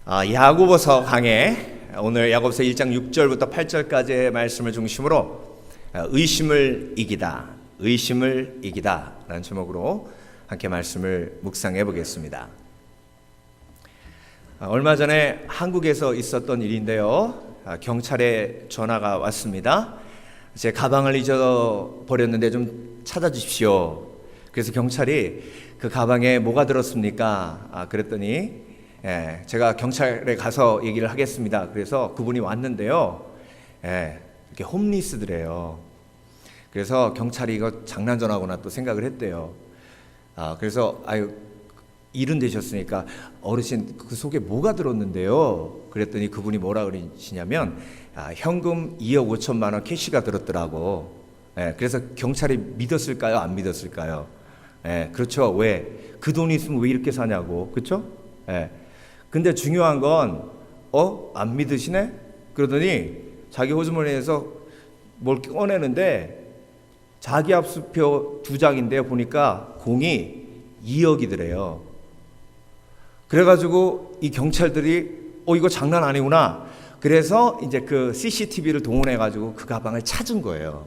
야고보서 강해 오늘 야고보서 1장 6절부터 8절까지의 말씀을 중심으로 의심을 이기다 라는 제목으로 함께 말씀을 묵상해 보겠습니다. 얼마 전에 한국에서 있었던 일인데요. 경찰에 전화가 왔습니다. 제 가방을 잊어버렸는데 좀 찾아주십시오. 그래서 경찰이 그 가방에 뭐가 들었습니까? 그랬더니 제가 경찰에 가서 얘기를 하겠습니다. 그래서 그분이 왔는데요. 이렇게 홈리스들이에요. 그래서 경찰이 이거 장난 전화구나 또 생각을 했대요. 그래서 일은 되셨으니까 어르신 그 속에 뭐가 들었는데요? 그랬더니 그분이 뭐라 그러시냐면 현금 2억 5천만 원 캐시가 들었더라고. 그래서 경찰이 믿었을까요? 안 믿었을까요? 그렇죠. 왜? 그 돈이 있으면 왜 이렇게 사냐고. 그렇죠? 근데 중요한 건 안 믿으시네? 그러더니 자기 호주머니에서 뭘 꺼내는데 자기 압수표 2장인데 보니까 공이 2억이더래요. 그래가지고 이 경찰들이 이거 장난 아니구나. 그래서 이제 그 CCTV를 동원해가지고 그 가방을 찾은 거예요.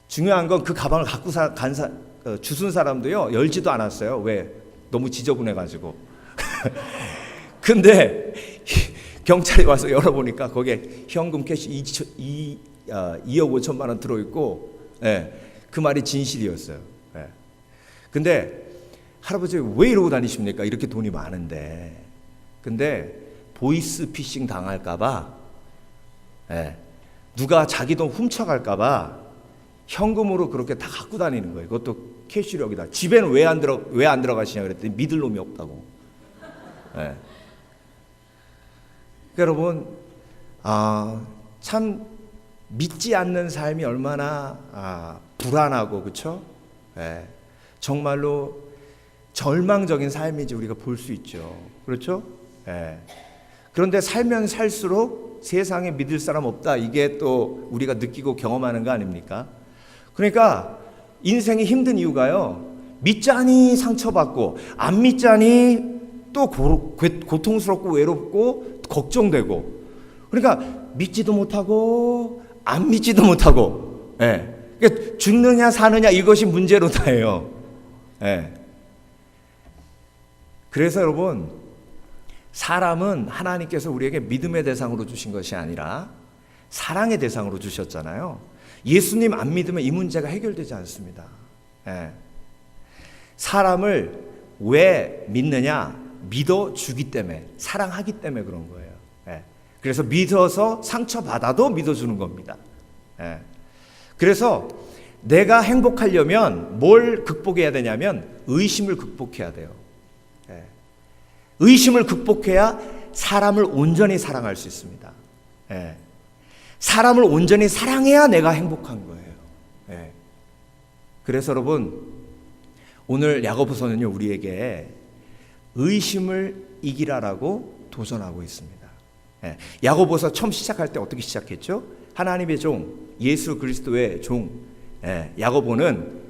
중요한 건 그 가방을 갖고 주순 사람도요 열지도 않았어요. 왜? 너무 지저분해가지고. 근데 경찰이 와서 열어보니까 거기에 현금 캐시 2억 5천만 원 들어있고, 그 말이 진실이었어요. 근데 할아버지 왜 이러고 다니십니까? 이렇게 돈이 많은데. 근데 보이스 피싱 당할까봐, 누가 자기 돈 훔쳐갈까봐 현금으로 그렇게 다 갖고 다니는 거예요. 그것도 캐시력이다. 집에는 왜 안 들어가시냐 그랬더니 믿을 놈이 없다고. 여러분, 참 믿지 않는 삶이 얼마나 불안하고, 그렇죠? 정말로 절망적인 삶인지 우리가 볼 수 있죠. 그렇죠? 그런데 살면 살수록 세상에 믿을 사람 없다. 이게 또 우리가 느끼고 경험하는 거 아닙니까? 그러니까 인생이 힘든 이유가요. 믿자니 상처받고 안 믿자니 또 고통스럽고 외롭고 걱정되고, 그러니까 믿지도 못하고 안 믿지도 못하고, 그러니까 죽느냐 사느냐 이것이 문제로 다예요. 그래서 여러분, 사람은 하나님께서 우리에게 믿음의 대상으로 주신 것이 아니라 사랑의 대상으로 주셨잖아요. 예수님 안 믿으면 이 문제가 해결되지 않습니다. 사람을 왜 믿느냐? 믿어주기 때문에, 사랑하기 때문에 그런 거예요. 그래서 믿어서 상처받아도 믿어주는 겁니다. 그래서 내가 행복하려면 뭘 극복해야 되냐면 의심을 극복해야 돼요. 의심을 극복해야 사람을 온전히 사랑할 수 있습니다. 사람을 온전히 사랑해야 내가 행복한 거예요. 그래서 여러분, 오늘 야고보서는요 우리에게 의심을 이기라라고 도전하고 있습니다. 야고보서 처음 시작할 때 어떻게 시작했죠? 하나님의 종, 예수 그리스도의 종 야고보는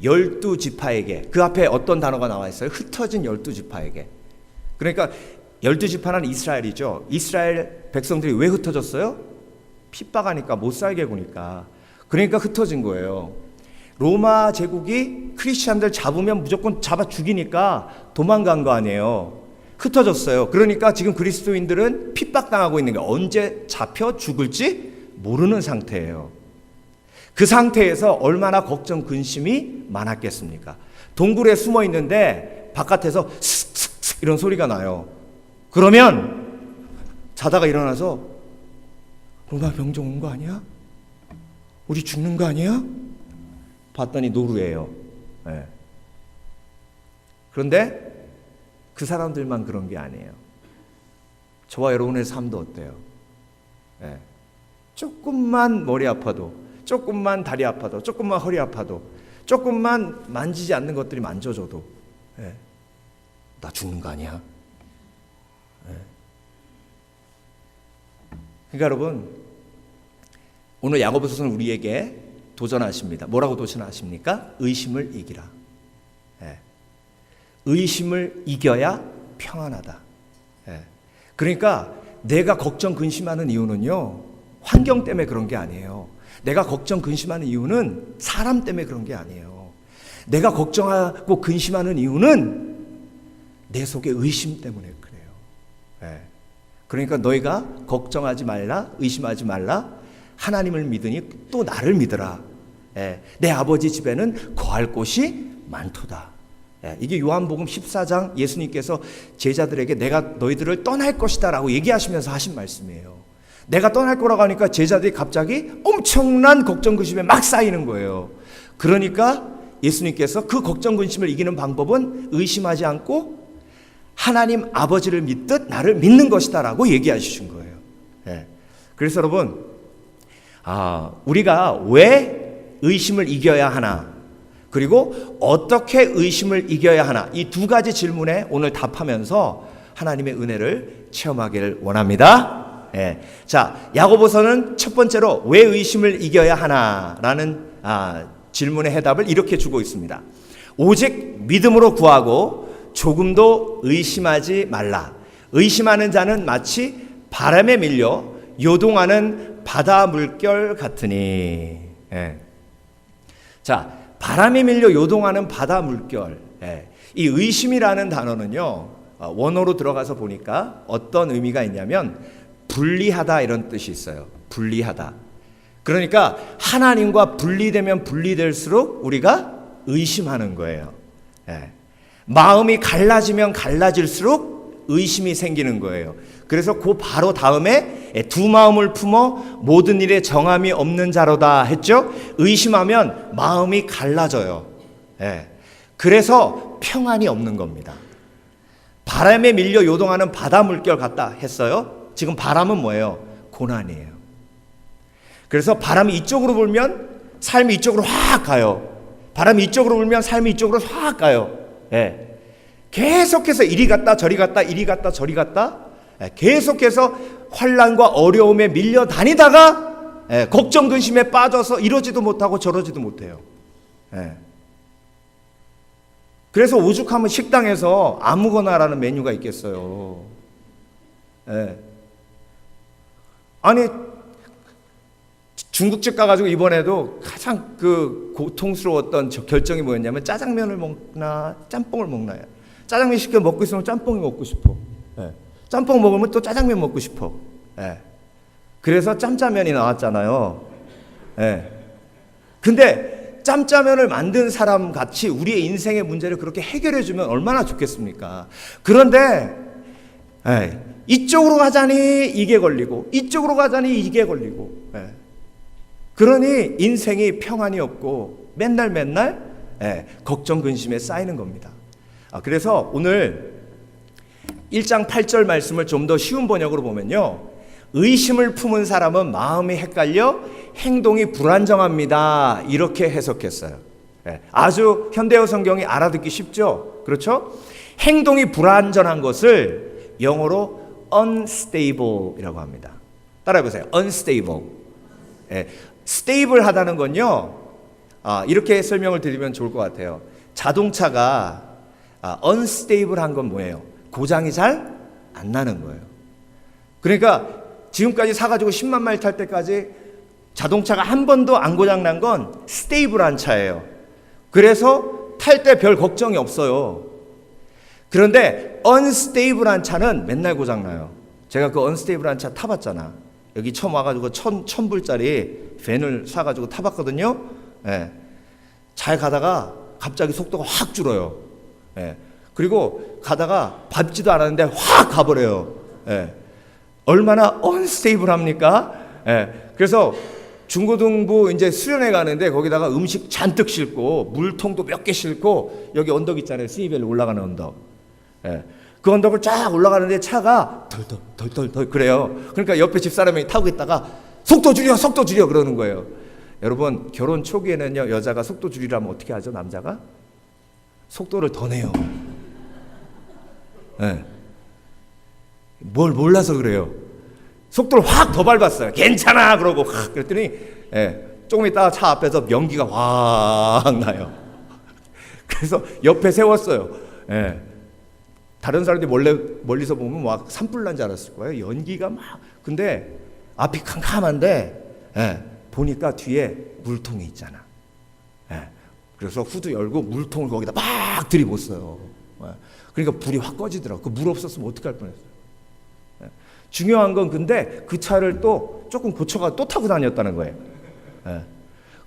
12지파에게, 그 앞에 어떤 단어가 나와 있어요? 흩어진 12지파에게. 그러니까 12지파는 이스라엘이죠. 이스라엘 백성들이 왜 흩어졌어요? 핍박하니까, 못 살게 구니까. 그러니까 흩어진 거예요. 로마 제국이 크리스찬들 잡으면 무조건 잡아 죽이니까 도망간 거 아니에요. 흩어졌어요. 그러니까 지금 그리스도인들은 핍박당하고 있는 게, 언제 잡혀 죽을지 모르는 상태예요. 그 상태에서 얼마나 걱정 근심이 많았겠습니까? 동굴에 숨어 있는데 바깥에서 슥슥슥 이런 소리가 나요. 그러면 자다가 일어나서 로마 병정 온 거 아니야? 우리 죽는 거 아니야? 봤더니 노루예요. 그런데 그 사람들만 그런 게 아니에요. 저와 여러분의 삶도 어때요? 조금만 머리 아파도, 조금만 다리 아파도, 조금만 허리 아파도, 조금만 만지지 않는 것들이 만져져도 나 죽는 거 아니야? 그러니까 여러분, 오늘 야고보서는 우리에게 도전하십니다. 뭐라고 도전하십니까? 의심을 이기라. 의심을 이겨야 평안하다. 예. 그러니까 내가 걱정 근심하는 이유는요, 환경 때문에 그런 게 아니에요. 내가 걱정 근심하는 이유는 사람 때문에 그런 게 아니에요. 내가 걱정하고 근심하는 이유는 내 속에 의심 때문에 그래요. 예. 그러니까 너희가 걱정하지 말라, 의심하지 말라, 하나님을 믿으니 또 나를 믿으라. 예. 내 아버지 집에는 거할 곳이 많도다. 예. 이게 요한복음 14장 예수님께서 제자들에게 내가 너희들을 떠날 것이다 라고 얘기하시면서 하신 말씀이에요. 내가 떠날 거라고 하니까 제자들이 갑자기 엄청난 걱정 근심에 막 쌓이는 거예요. 그러니까 예수님께서 그 걱정 근심을 이기는 방법은 의심하지 않고 하나님 아버지를 믿듯 나를 믿는 것이다 라고 얘기하신 거예요. 예. 그래서 여러분, 우리가 왜 의심을 이겨야 하나, 그리고 어떻게 의심을 이겨야 하나, 이 두 가지 질문에 오늘 답하면서 하나님의 은혜를 체험하기를 원합니다. 예. 자, 야고보서는 첫 번째로 왜 의심을 이겨야 하나라는 질문의 해답을 이렇게 주고 있습니다. 오직 믿음으로 구하고 조금도 의심하지 말라. 의심하는 자는 마치 바람에 밀려 요동하는 바다 물결 같으니. 예. 자, 바람에 밀려 요동하는 바다 물결. 예. 이 의심이라는 단어는요, 원어로 들어가서 보니까 어떤 의미가 있냐면 분리하다 이런 뜻이 있어요. 분리하다. 그러니까 하나님과 분리되면 분리될수록 우리가 의심하는 거예요. 예. 마음이 갈라지면 갈라질수록 의심이 생기는 거예요. 그래서 그 바로 다음에 두 마음을 품어 모든 일에 정함이 없는 자로다 했죠. 의심하면 마음이 갈라져요. 예. 그래서 평안이 없는 겁니다. 바람에 밀려 요동하는 바다 물결 같다 했어요. 지금 바람은 뭐예요? 고난이에요. 그래서 바람이 이쪽으로 불면 삶이 이쪽으로 확 가요. 바람이 이쪽으로 불면 삶이 이쪽으로 확 가요. 예. 계속해서 이리 갔다 저리 갔다 이리 갔다 저리 갔다, 예. 계속해서 환난과 어려움에 밀려 다니다가, 예. 걱정 근심에 빠져서 이러지도 못하고 저러지도 못해요. 예. 그래서 오죽하면 식당에서 아무거나라는 메뉴가 있겠어요. 예. 아니 중국집 가가지고 이번에도 가장 그 고통스러웠던 결정이 뭐였냐면 짜장면을 먹나 짬뽕을 먹나요. 짜장면 시켜 먹고 있으면 짬뽕이 먹고 싶어. 예. 짬뽕 먹으면 또 짜장면 먹고 싶어. 예. 그래서 짬짜면이 나왔잖아요. 예. 근데 짬짜면을 만든 사람 같이 우리의 인생의 문제를 그렇게 해결해 주면 얼마나 좋겠습니까? 그런데 예. 이쪽으로 가자니 이게 걸리고 이쪽으로 가자니 이게 걸리고, 예. 그러니 인생이 평안이 없고 맨날 걱정 근심에 쌓이는 겁니다. 그래서 오늘 1장 8절 말씀을 좀 더 쉬운 번역으로 보면요, 의심을 품은 사람은 마음이 헷갈려 행동이 불안정합니다 이렇게 해석했어요. 아주 현대어 성경이 알아듣기 쉽죠? 그렇죠? 행동이 불안전한 것을 영어로 unstable이라고 합니다. 따라해보세요. unstable. 스테이블하다는 건요, 이렇게 설명을 드리면 좋을 것 같아요. 자동차가 unstable 건 뭐예요? 고장이 잘 안 나는 거예요. 그러니까 지금까지 사가지고 10만 마일 탈 때까지 자동차가 한 번도 안 고장 난 건 스테이블한 차예요. 그래서 탈 때 별 걱정이 없어요. 그런데 unstable한 차는 맨날 고장 나요. 제가 그 unstable한 차 타봤잖아. 여기 처음 와가지고 1,000불짜리 밴을 사가지고 타봤거든요. 예. 잘 가다가 갑자기 속도가 확 줄어요. 예. 그리고 가다가 밟지도 않았는데 확 가버려요. 예. 얼마나 언스테이블합니까? 예. 그래서 중고등부 이제 수련회 가는데 거기다가 음식 잔뜩 싣고 물통도 몇 개 싣고 여기 언덕 있잖아요. 스니벨로 올라가는 언덕. 예. 그 언덕을 쫙 올라가는데 차가 덜덜 그래요. 그러니까 옆에 집사람이 타고 있다가 속도 줄여 그러는 거예요. 여러분, 결혼 초기에는요, 여자가 속도 줄이라면 어떻게 하죠? 남자가 속도를 더 내요. 네. 뭘 몰라서 그래요. 속도를 확 더 밟았어요. 괜찮아 그러고 확 그랬더니, 조금 있다가 차 앞에서 연기가 확 나요. 그래서 옆에 세웠어요. 다른 사람들이 멀리서 보면 막 산불 난 줄 알았을 거예요. 연기가 막. 근데 앞이 캄캄한데 보니까 뒤에 물통이 있잖아. 그래서 후드 열고 물통을 거기다 막 들이붓어요. 그러니까 불이 확 꺼지더라고. 그 물 없었으면 어떡할 뻔했어요. 중요한 건 근데 그 차를 또 조금 고쳐가 또 타고 다녔다는 거예요.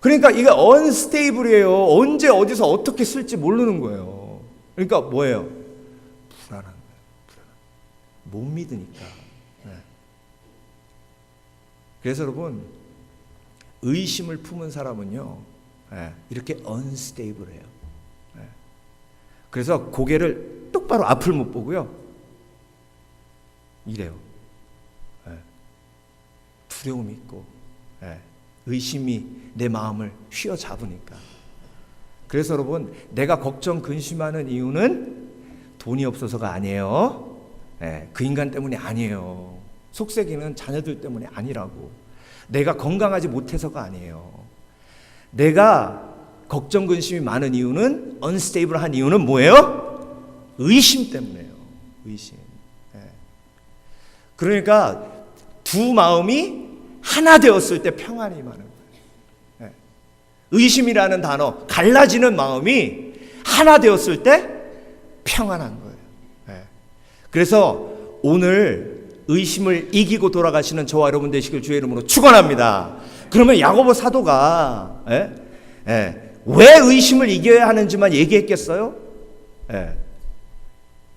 그러니까 이게 언스테이블이에요. 언제 어디서 어떻게 쓸지 모르는 거예요. 그러니까 뭐예요? 불안한 거예요. 못 믿으니까. 그래서 여러분, 의심을 품은 사람은요, 이렇게 언스테이블해요. 그래서 고개를 똑바로 앞을 못 보고요, 이래요. 두려움이 있고 의심이 내 마음을 휘어잡으니까. 그래서 여러분, 내가 걱정 근심하는 이유는 돈이 없어서가 아니에요. 그 인간 때문이 아니에요. 속썩이는 자녀들 때문이 아니라고. 내가 건강하지 못해서가 아니에요. 내가 걱정 근심이 많은 이유는, 언스테이블한 이유는 뭐예요? 의심 때문에요. 의심. 그러니까 두 마음이 하나 되었을 때 평안이 많은 거예요. 의심이라는 단어, 갈라지는 마음이 하나 되었을 때 평안한 거예요. 그래서 오늘 의심을 이기고 돌아가시는 저와 여러분 되시길 주의 이름으로 축원합니다. 그러면 야고보 사도가 왜 의심을 이겨야 하는지만 얘기했겠어요?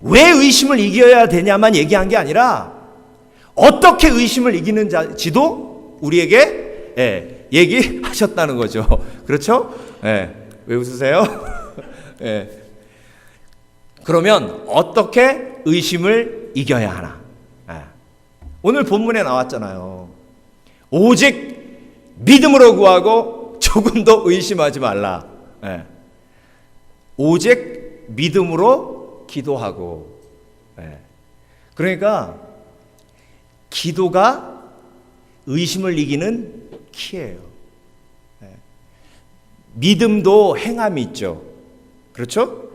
왜 의심을 이겨야 되냐만 얘기한 게 아니라 어떻게 의심을 이기는지도 우리에게 얘기하셨다는 거죠. 그렇죠? 왜 웃으세요? 그러면 어떻게 의심을 이겨야 하나? 오늘 본문에 나왔잖아요. 오직 믿음으로 구하고 조금도 의심하지 말라. 오직 믿음으로 기도하고. 그러니까 기도가 의심을 이기는 키예요. 믿음도 행함이 있죠. 그렇죠?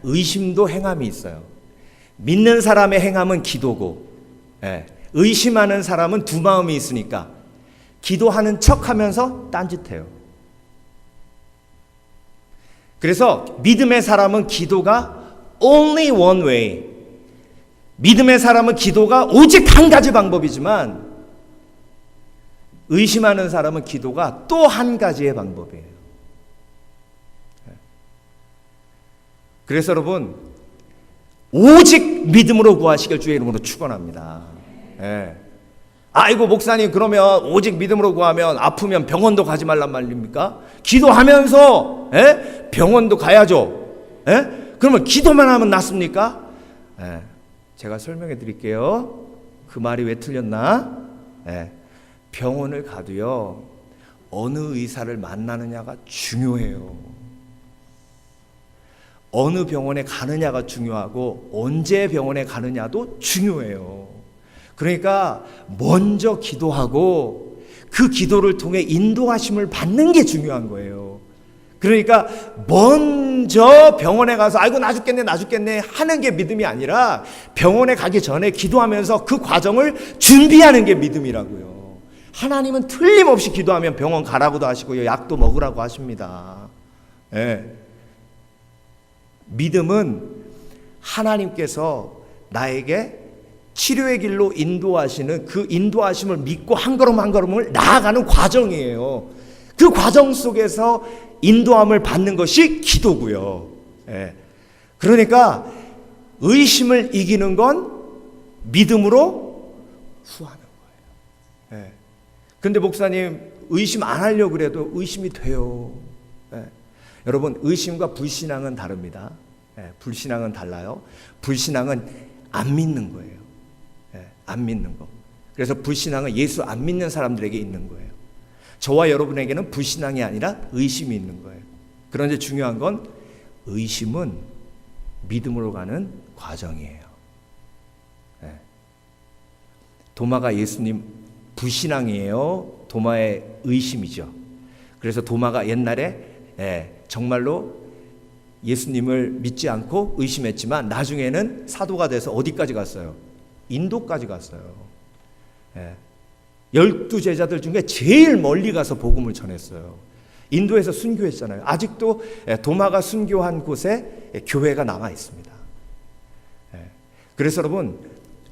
의심도 행함이 있어요. 믿는 사람의 행함은 기도고, 의심하는 사람은 두 마음이 있으니까 기도하는 척하면서 딴짓해요. 그래서 믿음의 사람은 기도가 only one way. 믿음의 사람은 기도가 오직 한 가지 방법이지만, 의심하는 사람은 기도가 또 한 가지의 방법이에요. 그래서 여러분, 오직 믿음으로 구하시길 주의 이름으로 축원합니다. 아이고 목사님, 그러면 오직 믿음으로 구하면 아프면 병원도 가지 말란 말입니까? 기도하면서 병원도 가야죠. 그러면 기도만 하면 낫습니까? 제가 설명해 드릴게요. 그 말이 왜 틀렸나? 병원을 가도요, 어느 의사를 만나느냐가 중요해요. 어느 병원에 가느냐가 중요하고 언제 병원에 가느냐도 중요해요. 그러니까 먼저 기도하고 그 기도를 통해 인도하심을 받는 게 중요한 거예요. 그러니까 먼저 병원에 가서 아이고 나 죽겠네 하는 게 믿음이 아니라, 병원에 가기 전에 기도하면서 그 과정을 준비하는 게 믿음이라고요. 하나님은 틀림없이 기도하면 병원 가라고도 하시고요, 약도 먹으라고 하십니다. 믿음은 하나님께서 나에게 치료의 길로 인도하시는 그 인도하심을 믿고 한 걸음 한 걸음을 나아가는 과정이에요. 그 과정 속에서 인도함을 받는 것이 기도고요. 그러니까 의심을 이기는 건 믿음으로 후하는 거예요. 근데 목사님, 의심 안 하려고 그래도 의심이 돼요. 여러분, 의심과 불신앙은 다릅니다. 불신앙은 달라요. 불신앙은 안 믿는 거예요. 안 믿는 거. 그래서 불신앙은 예수 안 믿는 사람들에게 있는 거예요. 저와 여러분에게는 불신앙이 아니라 의심이 있는 거예요. 그런데 중요한 건 의심은 믿음으로 가는 과정이에요. 도마가 예수님 불신앙이에요? 도마의 의심이죠. 그래서 도마가 옛날에 정말로 예수님을 믿지 않고 의심했지만 나중에는 사도가 돼서 어디까지 갔어요? 인도까지 갔어요. 12제자들 중에 제일 멀리 가서 복음을 전했어요. 인도에서 순교했잖아요. 아직도 도마가 순교한 곳에 교회가 남아 있습니다. 그래서 여러분,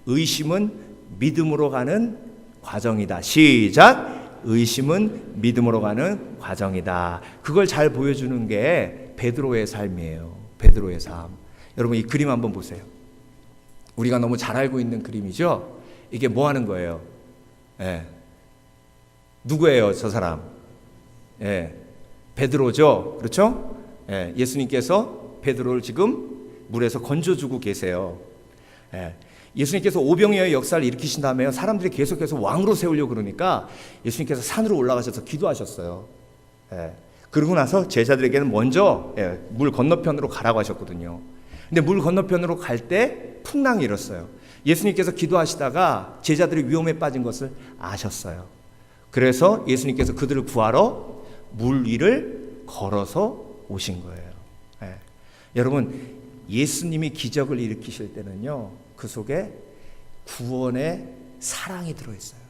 의심은 믿음으로 가는 과정이다. 시작! 의심은 믿음으로 가는 과정이다. 그걸 잘 보여주는 게 베드로의 삶이에요. 베드로의 삶. 여러분, 이 그림 한번 보세요. 우리가 너무 잘 알고 있는 그림이죠. 이게 뭐 하는 거예요? 누구예요, 저 사람? 베드로죠. 그렇죠? 예수님께서 베드로를 지금 물에서 건져주고 계세요. 예수님께서 오병이어의 역사를 일으키신 다음에 사람들이 계속해서 왕으로 세우려고 그러니까 예수님께서 산으로 올라가셔서 기도하셨어요. 그러고 나서 제자들에게는 먼저 물 건너편으로 가라고 하셨거든요. 근데 물 건너편으로 갈 때 풍랑이 일었어요. 예수님께서 기도하시다가 제자들이 위험에 빠진 것을 아셨어요. 그래서 예수님께서 그들을 구하러 물 위를 걸어서 오신 거예요. 여러분, 예수님이 기적을 일으키실 때는요, 그 속에 구원의 사랑이 들어있어요.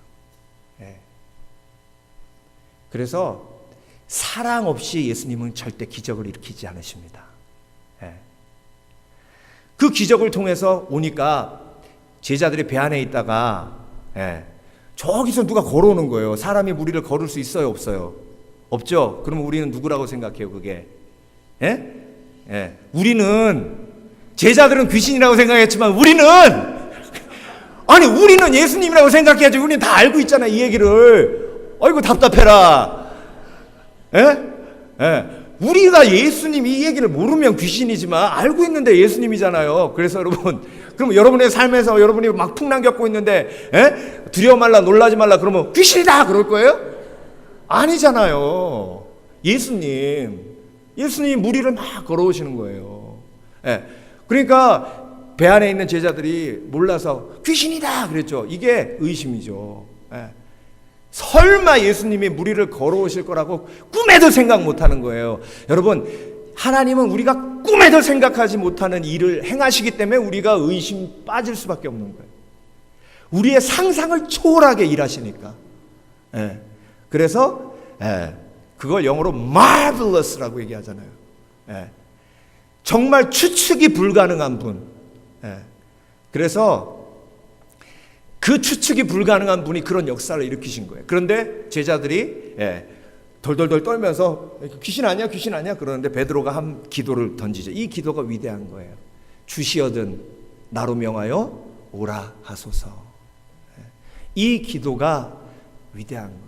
그래서 사랑 없이 예수님은 절대 기적을 일으키지 않으십니다. 그 기적을 통해서 오니까 제자들이 배 안에 있다가 저기서 누가 걸어오는 거예요. 사람이 물 위를 걸을 수 있어요, 없어요? 없죠? 그러면 우리는 누구라고 생각해요, 그게? 우리는, 제자들은 귀신이라고 생각했지만 우리는 예수님이라고 생각해야지. 우리는 다 알고 있잖아, 이 얘기를. 아이고, 답답해라. 우리가 예수님 이 얘기를 모르면 귀신이지만 알고 있는데 예수님이잖아요. 그래서 여러분, 그럼 여러분의 삶에서 여러분이 막 풍랑 겪고 있는데 두려워 말라, 놀라지 말라 그러면 귀신이다 그럴 거예요? 아니잖아요. 예수님 물 위를 막 걸어오시는 거예요. 그러니까 배 안에 있는 제자들이 몰라서 귀신이다 그랬죠. 이게 의심이죠. 설마 예수님이 물 위를 걸어오실 거라고 꿈에도 생각 못하는 거예요. 여러분, 하나님은 우리가 꿈에도 생각하지 못하는 일을 행하시기 때문에 우리가 의심 빠질 수밖에 없는 거예요. 우리의 상상을 초월하게 일하시니까. 그래서 그걸 영어로 marvelous라고 얘기하잖아요. 정말 추측이 불가능한 분. 그래서 그 추측이 불가능한 분이 그런 역사를 일으키신 거예요. 그런데 제자들이 돌돌돌 떨면서 귀신 아니야 그러는데 베드로가 한 기도를 던지죠. 이 기도가 위대한 거예요. 주시어든 나로 명하여 오라 하소서. 이 기도가 위대한 거예요.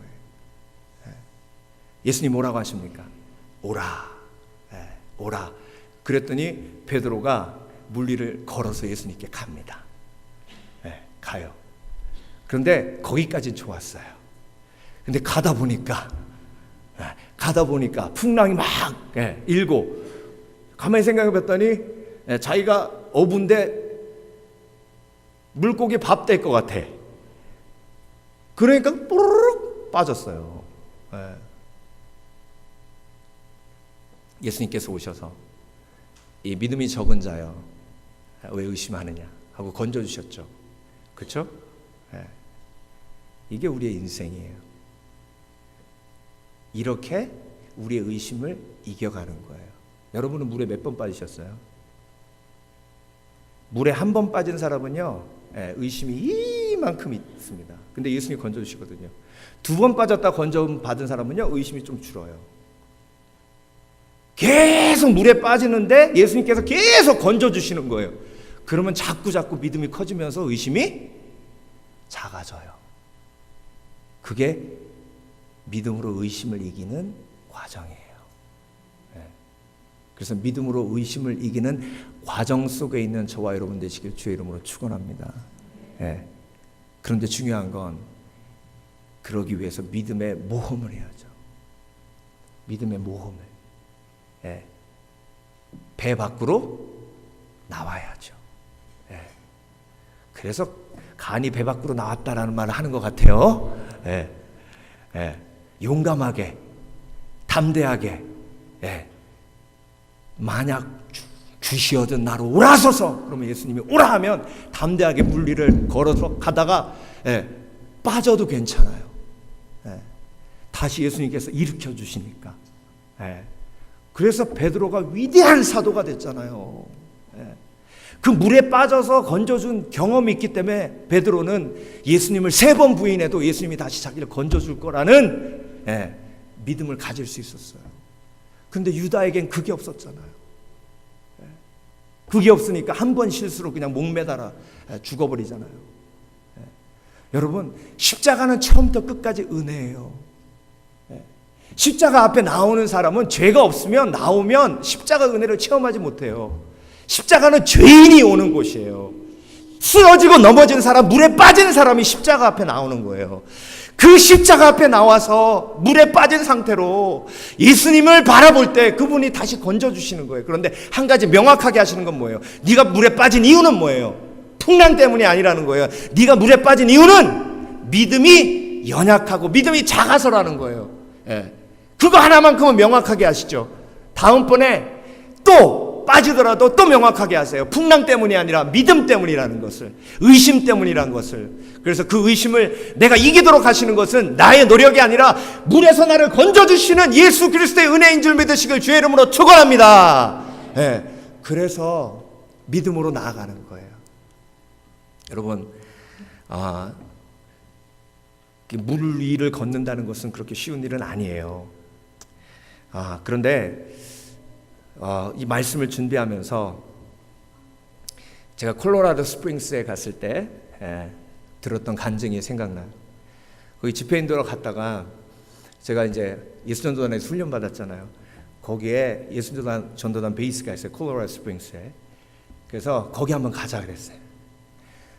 예수님 뭐라고 하십니까? 오라. 오라. 그랬더니 베드로가 물 위를 걸어서 예수님께 갑니다. 가요. 그런데 거기까지는 좋았어요. 근데 가다 보니까 풍랑이 막 일고, 가만히 생각해 봤더니 자기가 어부인데 물고기 밥 될 것 같아. 그러니까 뽀르륵 빠졌어요. 예수님께서 오셔서 이 믿음이 적은 자여 왜 의심하느냐 하고 건져주셨죠. 그렇죠? 이게 우리의 인생이에요. 이렇게 우리의 의심을 이겨가는 거예요. 여러분은 물에 몇 번 빠지셨어요? 물에 한 번 빠진 사람은요, 의심이 이만큼 있습니다. 근데 예수님이 건져주시거든요. 2번 빠졌다 건져 받은 사람은요, 의심이 좀 줄어요. 계속 물에 빠지는데 예수님께서 계속 건져주시는 거예요. 그러면 자꾸 믿음이 커지면서 의심이 작아져요. 그게 믿음으로 의심을 이기는 과정이에요. 그래서 믿음으로 의심을 이기는 과정 속에 있는 저와 여러분 되시길 주의 이름으로 축원합니다. 그런데 중요한 건 그러기 위해서 믿음의 모험을 해야죠. 믿음의 모험을. 배 밖으로 나와야죠. 그래서 간이 배 밖으로 나왔다라는 말을 하는 것 같아요. 용감하게, 담대하게, 만약 주시어든 나로 오라소서, 그러면 예수님이 오라 하면 담대하게 물리를 걸어서 가다가 빠져도 괜찮아요. 다시 예수님께서 일으켜 주시니까. 그래서 베드로가 위대한 사도가 됐잖아요. 그 물에 빠져서 건져준 경험이 있기 때문에 베드로는 예수님을 3번 부인해도 예수님이 다시 자기를 건져줄 거라는 믿음을 가질 수 있었어요. 근데 유다에겐 그게 없었잖아요. 그게 없으니까 한 번 실수로 그냥 목매달아 죽어버리잖아요. 여러분, 십자가는 처음부터 끝까지 은혜예요. 십자가 앞에 나오는 사람은 죄가 없으면 나오면 십자가 은혜를 체험하지 못해요. 십자가는 죄인이 오는 곳이에요. 쓰러지고 넘어진 사람, 물에 빠진 사람이 십자가 앞에 나오는 거예요. 그 십자가 앞에 나와서 물에 빠진 상태로 예수님을 바라볼 때 그분이 다시 건져주시는 거예요. 그런데 한 가지 명확하게 하시는 건 뭐예요? 네가 물에 빠진 이유는 뭐예요? 풍랑 때문이 아니라는 거예요. 네가 물에 빠진 이유는 믿음이 연약하고 믿음이 작아서라는 거예요. 그거 하나만큼은 명확하게 하시죠. 다음번에 또 빠지더라도 또 명확하게 하세요. 풍랑 때문이 아니라 믿음 때문이라는 것을, 의심 때문이라는 것을. 그래서 그 의심을 내가 이기도록 하시는 것은 나의 노력이 아니라 물에서 나를 건져주시는 예수 그리스도의 은혜인 줄 믿으시길 주의 이름으로 축원합니다. 그래서 믿음으로 나아가는 거예요. 여러분, 물 위를 걷는다는 것은 그렇게 쉬운 일은 아니에요. 그런데 이 말씀을 준비하면서 제가 콜로라도 스프링스에 갔을 때 들었던 간증이 생각나요. 거기 집회인도로 갔다가 제가 이제 예수전도단에서 훈련 받았잖아요. 거기에 예수전도단 베이스가 있어요. 콜로라도 스프링스에. 그래서 거기 한번 가자 그랬어요.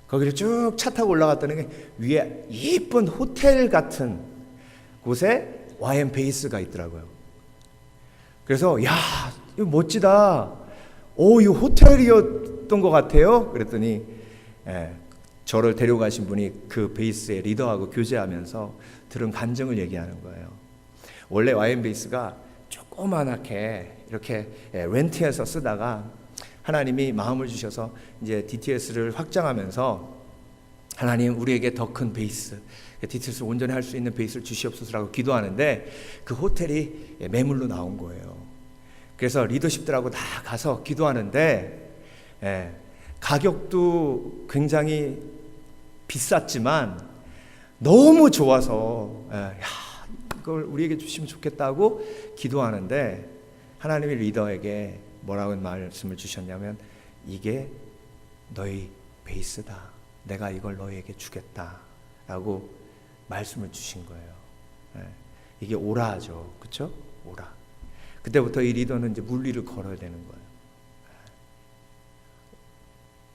거기를 쭉 차 타고 올라갔더니 위에 예쁜 호텔 같은 곳에 YM 베이스가 있더라고요. 그래서 야, 이거 멋지다. 이 호텔이었던 것 같아요. 그랬더니 저를 데려가신 분이 그 베이스의 리더하고 교제하면서 들은 간증을 얘기하는 거예요. 원래 YM 베이스가 조그만하게 이렇게 렌트해서 쓰다가 하나님이 마음을 주셔서 이제 DTS를 확장하면서 하나님 우리에게 더 큰 베이스, DTS를 온전히 할 수 있는 베이스를 주시옵소서라고 기도하는데 그 호텔이 매물로 나온 거예요. 그래서 리더십들하고 다 가서 기도하는데 가격도 굉장히 비쌌지만 너무 좋아서 이걸 우리에게 주시면 좋겠다고 기도하는데 하나님이 리더에게 뭐라고 말씀을 주셨냐면 이게 너희 베이스다. 내가 이걸 너희에게 주겠다라고 말씀을 주신 거예요. 이게 오라죠, 그렇죠? 오라. 그때부터 이 리더는 이제 물 위를 걸어야 되는 거예요.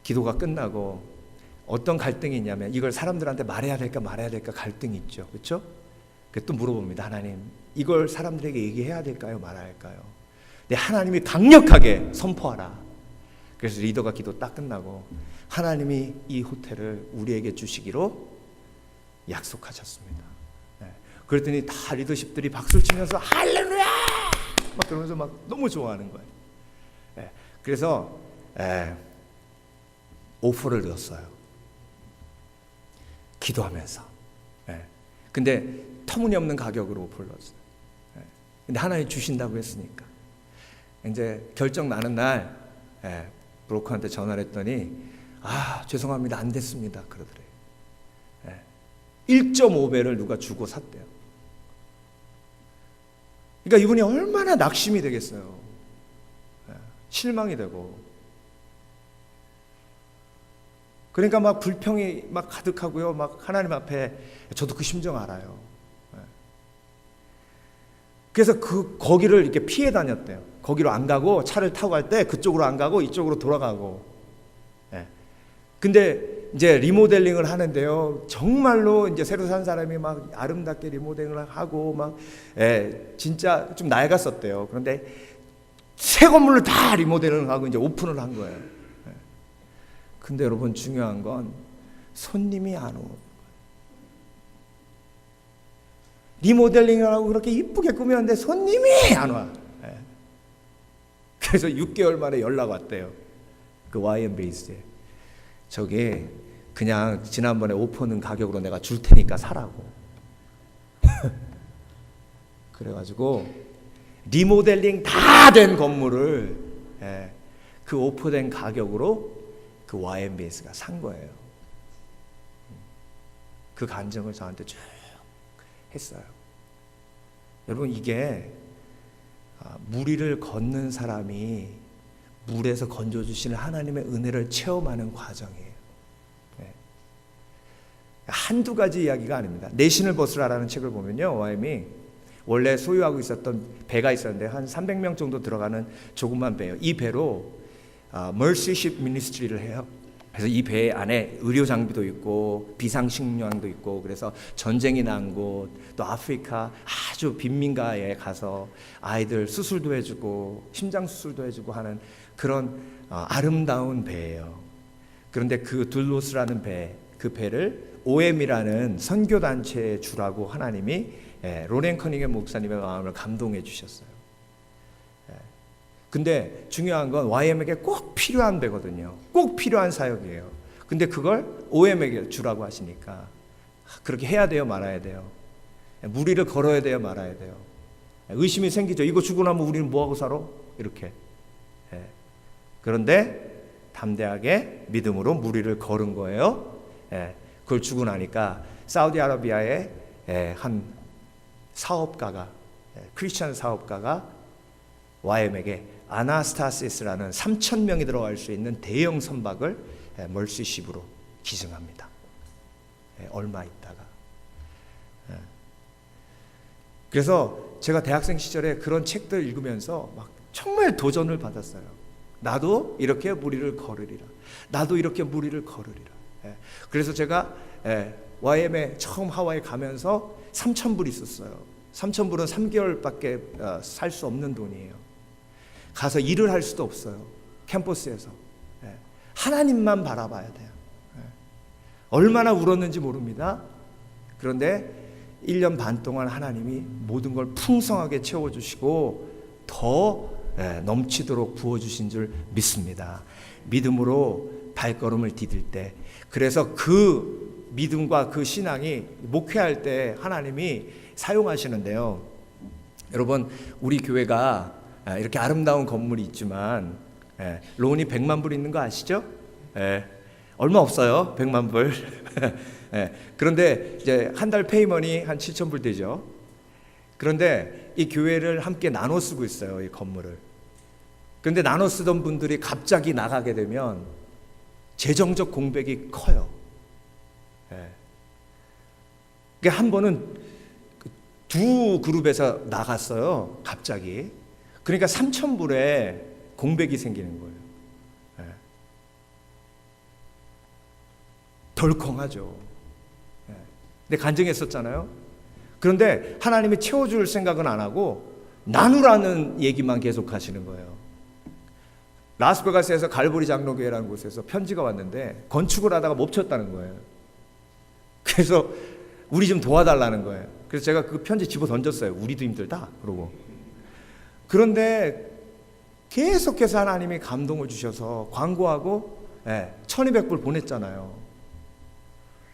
기도가 끝나고 어떤 갈등이 있냐면 이걸 사람들한테 말해야 될까 말해야 될까 갈등이 있죠, 그렇죠? 또 물어봅니다. 하나님, 이걸 사람들에게 얘기해야 될까요, 말아야 할까요? 근데 하나님이 강력하게 선포하라. 그래서 리더가 기도 딱 끝나고 하나님이 이 호텔을 우리에게 주시기로 약속하셨습니다. 그랬더니 다 리더십들이 박수를 치면서 할렐루야! 막 그러면서 막 너무 좋아하는 거예요. 그래서 오퍼를 넣었어요. 기도하면서. 근데 터무니없는 가격으로 오퍼를 넣었어요. 근데 하나님 주신다고 했으니까. 이제 결정 나는 날 브로커한테 전화를 했더니 죄송합니다. 안 됐습니다. 그러더래요. 1.5배를 누가 주고 샀대요. 그러니까 이분이 얼마나 낙심이 되겠어요. 실망이 되고. 그러니까 막 불평이 막 가득하고요. 막 하나님 앞에 저도 그 심정 알아요. 그래서 거기를 이렇게 피해 다녔대요. 거기로 안 가고 차를 타고 갈 때 그쪽으로 안 가고 이쪽으로 돌아가고. 근데 이제 리모델링을 하는데요. 정말로 이제 새로 산 사람이 막 아름답게 리모델링을 하고 막 진짜 좀 낡았었대요. 그런데 새 건물을 다 리모델링을 하고 이제 오픈을 한 거예요. 근데 여러분 중요한 건 손님이 안 오고 리모델링을 하고 그렇게 이쁘게 꾸몄는데 손님이 안 와. 그래서 6개월 만에 연락 왔대요. 그 YM 베이스에. 저게 그냥 지난번에 오퍼는 가격으로 내가 줄 테니까 사라고. 그래가지고 리모델링 다 된 건물을 그 오퍼된 가격으로 그 YM 베이스가 산 거예요. 그 간증을 저한테 쭉 했어요. 여러분, 이게 무리를 걷는 사람이 물에서 건져주시는 하나님의 은혜를 체험하는 과정이에요. 한두 가지 이야기가 아닙니다. 내셔널 버스라는 책을 보면요, YM이 원래 소유하고 있었던 배가 있었는데 한 300명 정도 들어가는 조그만 배예요. 이 배로 멀시십 미니스트리를 해요. 그래서 이 배 안에 의료 장비도 있고 비상식량도 있고, 그래서 전쟁이 난 곳, 또 아프리카 아주 빈민가에 가서 아이들 수술도 해주고 심장 수술도 해주고 하는 그런 아름다운 배예요. 그런데 그 둘로스라는 배, 그 배를 OM이라는 선교단체에 주라고 하나님이 로렌 커닝햄 목사님의 마음을 감동해 주셨어요. 근데 중요한 건 YM에게 꼭 필요한 배거든요. 꼭 필요한 사역이에요. 근데 그걸 OM에게 주라고 하시니까 그렇게 해야 돼요, 말아야 돼요? 무리를 걸어야 돼요, 말아야 돼요? 의심이 생기죠. 이거 주고 나면 우리는 뭐하고 살아? 이렇게. 그런데 담대하게 믿음으로 무리를 걸은 거예요. 그걸 주고 나니까 사우디아라비아의 한 사업가가, 크리스천 사업가가 YM에게 아나스타시스라는 3,000명이 들어갈 수 있는 대형 선박을 멀시십으로 기증합니다. 얼마 있다가. 그래서 제가 대학생 시절에 그런 책들 읽으면서 막 정말 도전을 받았어요. 나도 이렇게 무리를 걸으리라. 나도 이렇게 무리를 걸으리라. 그래서 제가 YM에 처음 하와이 가면서 3,000불 있었어요. 3,000불은 3개월밖에 살 수 없는 돈이에요. 가서 일을 할 수도 없어요. 캠퍼스에서. 하나님만 바라봐야 돼요. 얼마나 울었는지 모릅니다. 그런데 1년 반 동안 하나님이 모든 걸 풍성하게 채워주시고 더 넘치도록 부어주신 줄 믿습니다. 믿음으로 발걸음을 디딜 때, 그래서 그 믿음과 그 신앙이 목회할 때 하나님이 사용하시는데요. 여러분, 우리 교회가 이렇게 아름다운 건물이 있지만 론이 100만 불 있는 거 아시죠? 얼마 없어요. 100만 불. 그런데 이제 한 달 페이먼이 한 7,000불 되죠. 그런데 이 교회를 함께 나눠 쓰고 있어요, 이 건물을. 그런데 나눠 쓰던 분들이 갑자기 나가게 되면 재정적 공백이 커요. 한 번은 두 그룹에서 나갔어요, 갑자기. 그러니까 3,000불에 공백이 생기는 거예요. 덜컹하죠. 근데 간증했었잖아요. 그런데 하나님이 채워줄 생각은 안 하고 나누라는 얘기만 계속 하시는 거예요. 라스베가스에서 갈보리 장로교회라는 곳에서 편지가 왔는데 건축을 하다가 멈췄다는 거예요. 그래서 우리 좀 도와달라는 거예요. 그래서 제가 그 편지 집어 던졌어요. 우리도 힘들다 그러고. 그런데 계속해서 하나님이 감동을 주셔서 광고하고 1,200불 보냈잖아요.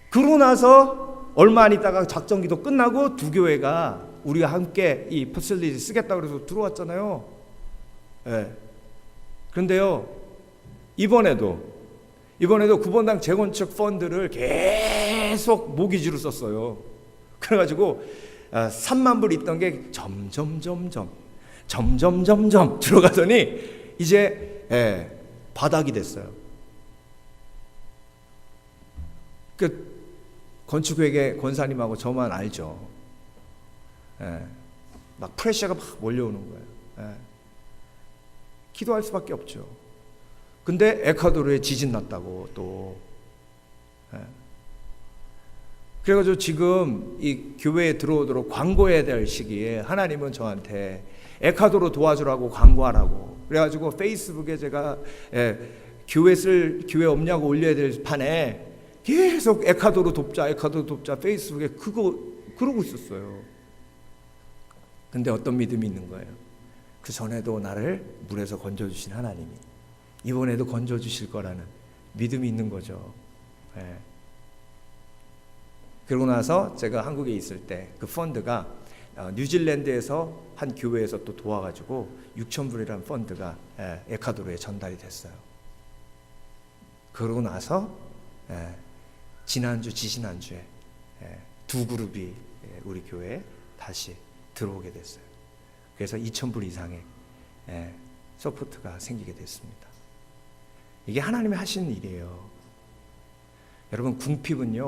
그러고 나서 얼마 안 있다가 작정기도 끝나고 두 교회가 우리가 함께 이 퍼실리티 쓰겠다고 그래서 들어왔잖아요. 그런데요, 이번에도 구본당 재건축 펀드를 계속 모기지로 썼어요. 그래가지고 3만 불 있던 게 점점 들어가더니 이제 바닥이 됐어요. 그 건축회계 권사님하고 저만 알죠. 막 프레셔가 막 몰려오는 거예요. 기도할 수밖에 없죠. 근데 에콰도르에 지진 났다고 또. 그래가지고 지금 이 교회에 들어오도록 광고해야 될 시기에 하나님은 저한테 에콰도르 도와주라고 광고하라고. 그래가지고 페이스북에 제가 교회 없냐고 올려야 될 판에 계속 에콰도르 돕자 페이스북에 그거 그러고 있었어요. 근데 어떤 믿음이 있는 거예요? 그 그 전에도 나를 물에서 건져주신 하나님이 이번에도 건져주실 거라는 믿음이 있는 거죠. 예. 그러고 나서 제가 한국에 있을 때 그 펀드가 뉴질랜드에서 한 교회에서 또 도와가지고 6,000불이라는 펀드가 에콰도르에 전달이 됐어요. 그러고 나서 지난주 지지난주에 두 그룹이 우리 교회에 다시 들어오게 됐어요. 그래서 2,000불 이상의 서포트가 생기게 됐습니다. 이게 하나님이 하신 일이에요. 여러분, 궁핍은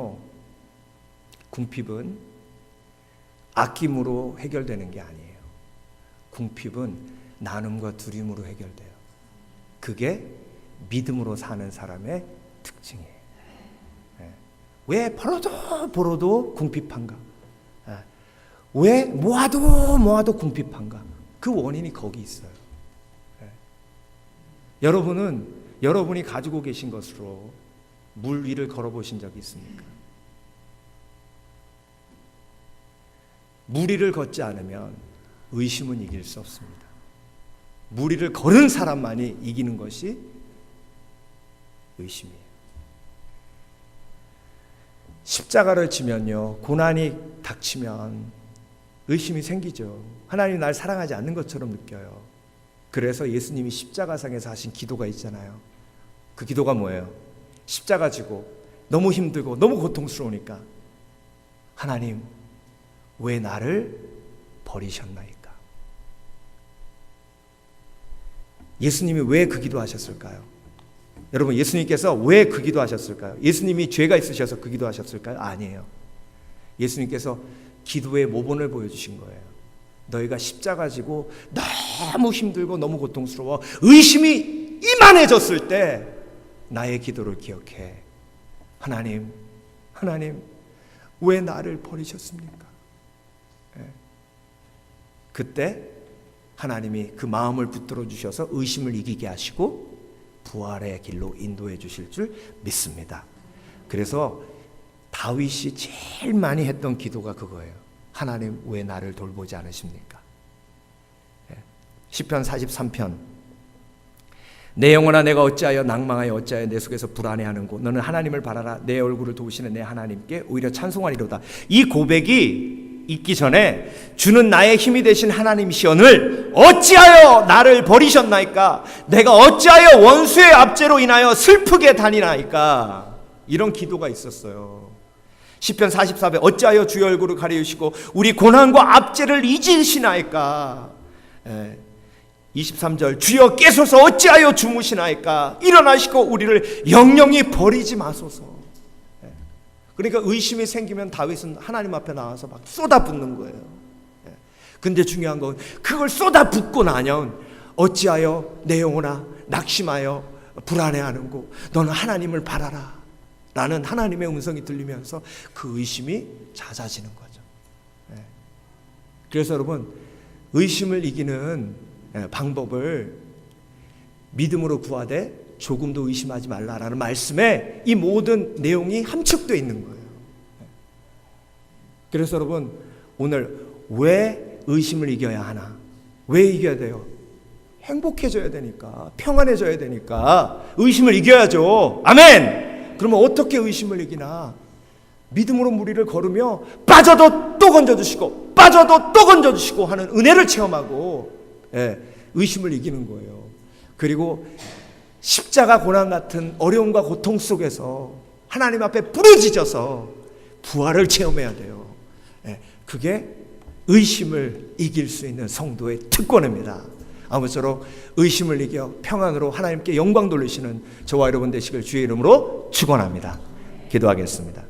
아낌으로 해결되는 게 아니에요. 궁핍은 나눔과 두림으로 해결돼요. 그게 믿음으로 사는 사람의 특징이에요. 왜 벌어도 궁핍한가? 왜 모아도 궁핍한가? 그 원인이 거기 있어요. 여러분이 가지고 계신 것으로 물 위를 걸어보신 적이 있습니까? 물 위를 걷지 않으면 의심은 이길 수 없습니다. 물 위를 걸은 사람만이 이기는 것이 의심이에요. 십자가를 지면요, 고난이 닥치면 의심이 생기죠. 하나님이 날 사랑하지 않는 것처럼 느껴요. 그래서 예수님이 십자가상에서 하신 기도가 있잖아요. 그 기도가 뭐예요? 십자가 지고 너무 힘들고 너무 고통스러우니까 하나님, 왜 나를 버리셨나이까? 예수님이 왜 그 기도하셨을까요? 여러분, 예수님께서 왜 그 기도하셨을까요? 예수님이 죄가 있으셔서 그 기도하셨을까요? 아니에요. 예수님께서 기도의 모본을 보여주신 거예요. 너희가 십자가 지고 너무 힘들고 너무 고통스러워 의심이 이만해졌을 때 나의 기도를 기억해. 하나님, 왜 나를 버리셨습니까? 그때 하나님이 그 마음을 붙들어 주셔서 의심을 이기게 하시고 부활의 길로 인도해 주실 줄 믿습니다. 그래서 다윗이 제일 많이 했던 기도가 그거예요. 하나님, 왜 나를 돌보지 않으십니까? 시편 43편. 내 영혼아, 내가 어찌하여 낭망하여 어찌하여 내 속에서 불안해하는고, 너는 하나님을 바라라. 내 얼굴을 도우시는 내 하나님께 오히려 찬송하리로다. 이 고백이 있기 전에 주는 나의 힘이 되신 하나님이시오늘 어찌하여 나를 버리셨나이까? 내가 어찌하여 원수의 압제로 인하여 슬프게 다니나이까? 이런 기도가 있었어요. 시편 44편. 어찌하여 주의 얼굴을 가리우시고 우리 고난과 압제를 잊으시나이까? 23절. 주여 깨소서 어찌하여 주무시나이까? 일어나시고 우리를 영영히 버리지 마소서. 그러니까 의심이 생기면 다윗은 하나님 앞에 나와서 막 쏟아붓는 거예요. 근데 중요한 건 그걸 쏟아붓고 나면 어찌하여 내 영혼아 낙심하여 불안해하는고 너는 하나님을 바라라 라는 하나님의 음성이 들리면서 그 의심이 잦아지는 거죠. 그래서 여러분, 의심을 이기는 방법을 믿음으로 구하되 조금도 의심하지 말라라는 말씀에 이 모든 내용이 함축되어 있는 거예요. 그래서 여러분, 오늘 왜 의심을 이겨야 하나? 왜 이겨야 돼요? 행복해져야 되니까, 평안해져야 되니까 의심을 이겨야죠. 아멘! 그러면 어떻게 의심을 이기나? 믿음으로 무리를 걸으며 빠져도 또 건져주시고 빠져도 또 건져주시고 하는 은혜를 체험하고 의심을 이기는 거예요. 그리고 십자가 고난 같은 어려움과 고통 속에서 하나님 앞에 부르짖어서 부활을 체험해야 돼요. 그게 의심을 이길 수 있는 성도의 특권입니다. 아무쪼록 의심을 이겨 평안으로 하나님께 영광 돌리시는 저와 여러분 되시길 주의 이름으로 축원합니다. 기도하겠습니다.